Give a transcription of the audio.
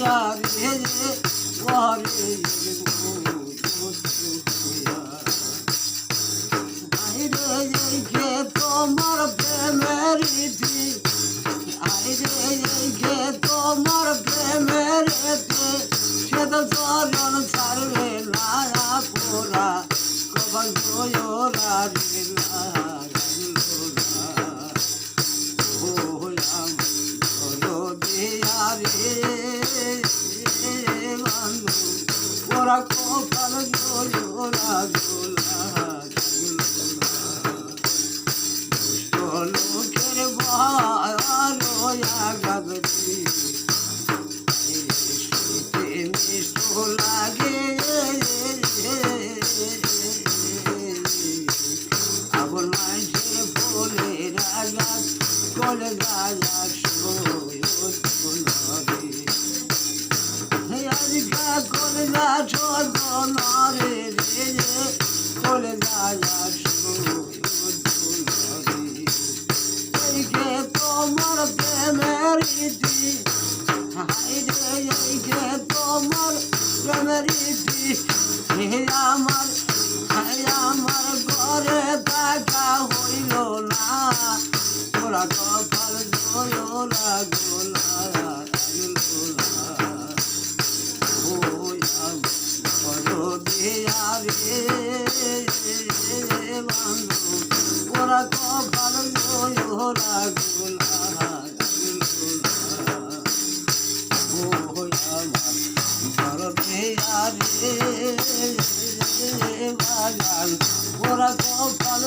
রে ওরে কে তোমার প্রেমের ইতি কে তোমার প্রেমের ইতি সে তো চরণ ছাড়বে লায়া পোড়া কবল জোরা রে ওরা কপাল জোরা লোকের ভায়া গাগতি মিষ্ট লাগে আবার মাঝে বলে রাজা চলে রাজা আজকা করে যা চলে রে চলে রাজা তোমার প্রেমের ইতি কে তোমার প্রেমের ইতি আমার ঘরে থাকা হইল না তোরা কপাল গোলা গোলা ওরা কপাল গোলা গোলা ওরা কপাল